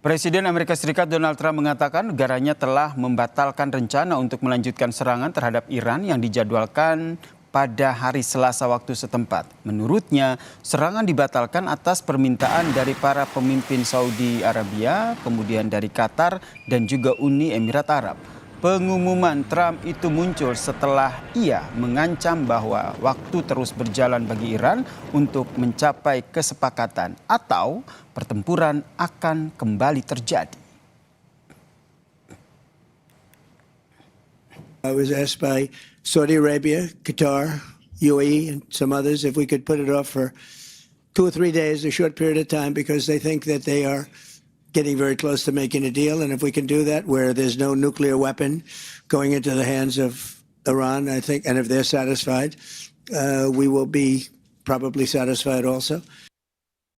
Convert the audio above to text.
Presiden Amerika Serikat Donald Trump mengatakan negaranya telah membatalkan rencana untuk melanjutkan serangan terhadap Iran yang dijadwalkan pada hari Selasa waktu setempat. Menurutnya, serangan dibatalkan atas permintaan dari para pemimpin Saudi Arabia, kemudian dari Qatar dan juga Uni Emirat Arab. Pengumuman Trump itu muncul setelah ia mengancam bahwa waktu terus berjalan bagi Iran untuk mencapai kesepakatan atau pertempuran akan kembali terjadi. I was asked by Saudi Arabia, Qatar, UAE, and some others if we could put it off for 2 or 3 days, a short period of time, because they think that they are getting very close to making a deal. And if we can do that where there's no nuclear weapon going into the hands of Iran, I think, and if they're satisfied, we will be probably satisfied also.